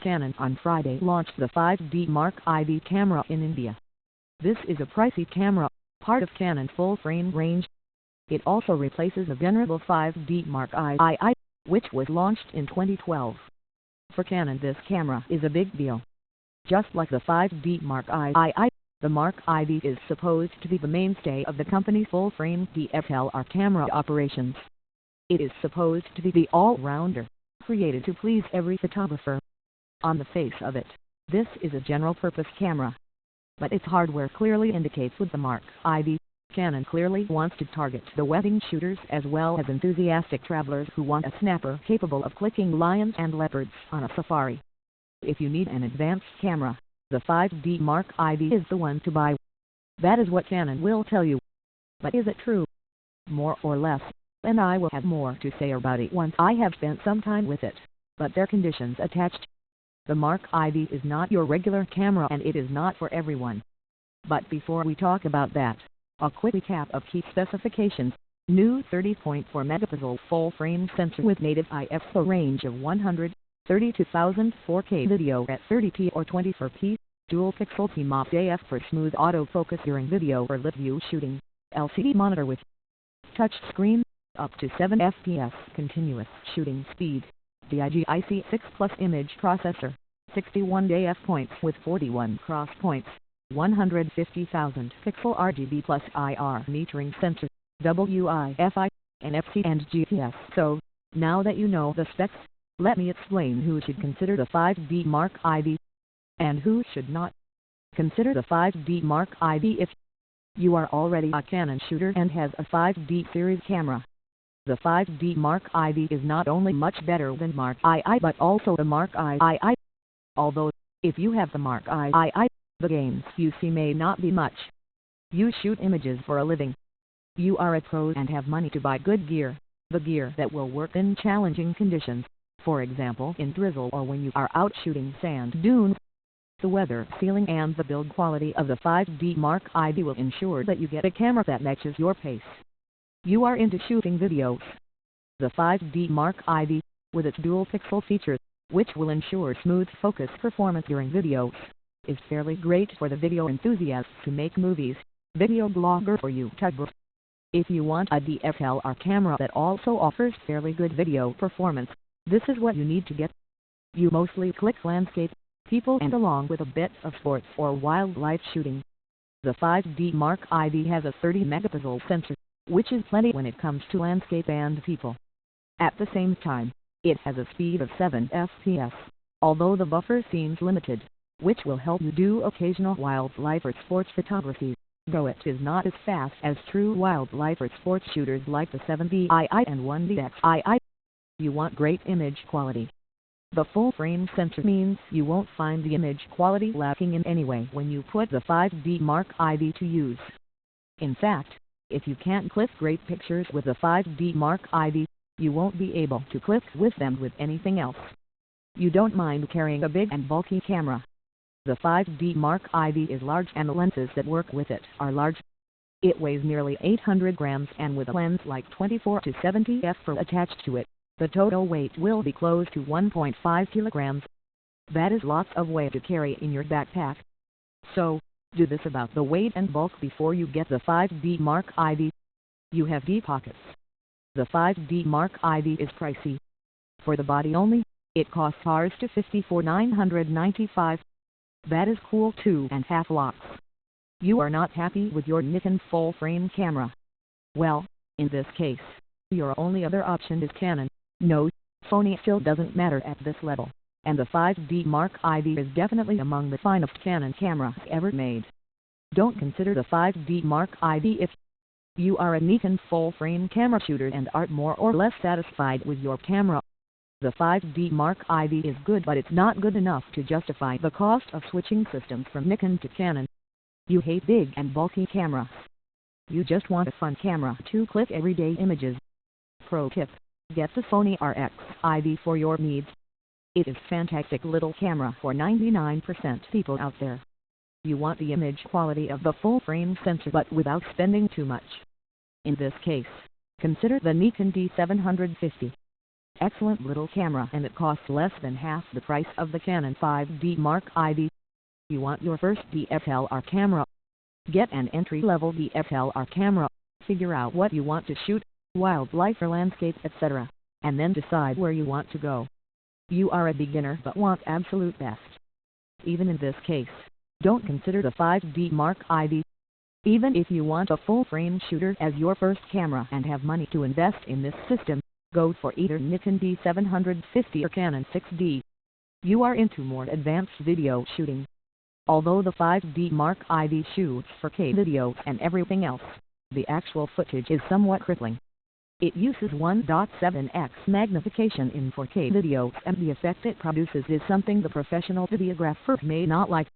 Canon on Friday launched the 5D Mark IV camera in India. This is a pricey camera, part of Canon full-frame range. It also replaces the venerable 5D Mark II, which was launched in 2012. For Canon, this camera is a big deal. Just like the 5D Mark II, the Mark IV is supposed to be the mainstay of the company's full-frame DSLR camera operations. It is supposed to be the all-rounder, created to please every photographer. On the face of it, this is a general-purpose camera. But its hardware clearly indicates with the Mark IV, Canon clearly wants to target the wedding shooters as well as enthusiastic travelers who want a snapper capable of clicking lions and leopards on a safari. If you need an advanced camera, the 5D Mark IV is the one to buy. That is what Canon will tell you. But is it true? More or less, and I will have more to say about it once I have spent some time with it, but there are conditions attached. The Mark IV is not your regular camera and it is not for everyone. But before we talk about that, a quick recap of key specifications. New 30.4 megapixel full-frame sensor with native ISO range of 132,000 4K video at 30p or 24p, dual pixel CMOS AF for smooth autofocus during video or lit view shooting, LCD monitor with touch screen, up to 7 fps continuous shooting speed, DIGIC 6 Plus image processor, 61 AF points with 41 cross points, 150,000 pixel RGB plus IR metering sensor, WI-FI, NFC and GPS. So, now that you know the specs, let me explain who should consider the 5D Mark IV and who should not. Consider the 5D Mark IV if you are already a Canon shooter and has a 5D series camera. The 5D Mark IV is not only much better than Mark II but also the Mark II. Although, if you have the Mark II, the gains you see may not be much. You shoot images for a living. You are a pro and have money to buy good gear, the gear that will work in challenging conditions, for example in drizzle or when you are out shooting sand dunes. The weather sealing and the build quality of the 5D Mark IV will ensure that you get a camera that matches your pace. You are into shooting videos. The 5D Mark IV, with its dual pixel features, which will ensure smooth focus performance during videos, is fairly great for the video enthusiasts who make movies, video blogger or YouTuber. If you want a DSLR camera that also offers fairly good video performance, this is what you need to get. You mostly click landscape, people and along with a bit of sports or wildlife shooting. The 5D Mark IV has a 30 megapixel sensor, which is plenty when it comes to landscape and people. At the same time, it has a speed of 7 fps, although the buffer seems limited, which will help you do occasional wildlife or sports photography, though it is not as fast as true wildlife or sports shooters like the 7DII and 1DXII. You want great image quality. The full-frame sensor means you won't find the image quality lacking in any way when you put the 5D Mark IV to use. In fact, if you can't click great pictures with the 5D Mark IV, you won't be able to click with them with anything else. You don't mind carrying a big and bulky camera. The 5D Mark IV is large and the lenses that work with it are large. It weighs nearly 800 grams and with a lens like 24 to 70 f4 attached to it, the total weight will be close to 1.5 kilograms. That is lots of weight to carry in your backpack. So, do this about the weight and bulk before you get the 5D Mark IV. You have deep pockets. The 5D Mark IV is pricey. For the body only, it costs Rs to $54,995. That is cool 2.5 lakhs. You are not happy with your Nikon full-frame camera? Well, in this case, your only other option is Canon. No, Sony still doesn't matter at this level, and the 5D Mark IV is definitely among the finest Canon cameras ever made. Don't consider the 5D Mark IV if you are a Nikon full-frame camera shooter and are more or less satisfied with your camera. The 5D Mark IV is good, but it's not good enough to justify the cost of switching systems from Nikon to Canon. You hate big and bulky cameras. You just want a fun camera to click everyday images. Pro tip: get the Sony RX IV for your needs. It is a fantastic little camera for 99% people out there. You want the image quality of the full-frame sensor but without spending too much. In this case, consider the Nikon D750. excellent little camera and it costs less than half the price of the Canon 5D Mark IV. You want your first DSLR camera? Get an entry-level DSLR camera, figure out what you want to shoot, wildlife or landscape, etc., and then decide where you want to go. You are a beginner but want absolute best. Even in this case, don't consider the 5D Mark IV. Even if you want a full-frame shooter as your first camera and have money to invest in this system, go for either Nikon D750 or Canon 6D. You are into more advanced video shooting. Although the 5D Mark IV shoots 4K video and everything else, the actual footage is somewhat crippling. It uses 1.7x magnification in 4K videos and the effect it produces is something the professional videographer may not like.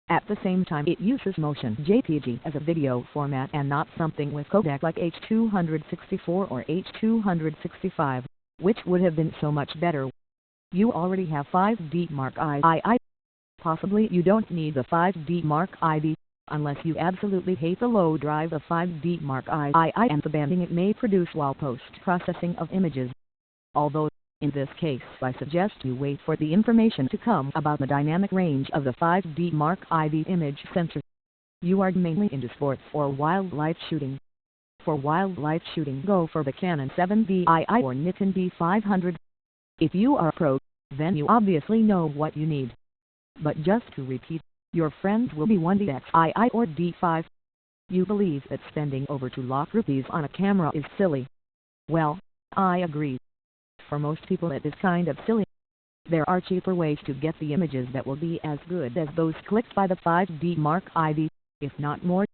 At the same time it uses motion JPG as a video format and not something with codec like H264 or H265, which would have been so much better. You already have 5D Mark II. Possibly you don't need the 5D Mark IV, unless you absolutely hate the low drive of 5D Mark II and the banding it may produce while post-processing of images. Although, in this case I suggest you wait for the information to come about the dynamic range of the 5D Mark IV image sensor. You are mainly into sports or wildlife shooting. For wildlife shooting go for the Canon 7D II or Nikon D500. If you are a pro, then you obviously know what you need. But just to repeat, your friends will be 1DX II or D5. You believe that spending over 2 lakh rupees on a camera is silly. Well, I agree. For most people it is kind of silly. There are cheaper ways to get the images that will be as good as those clicked by the 5D Mark IV, if not more.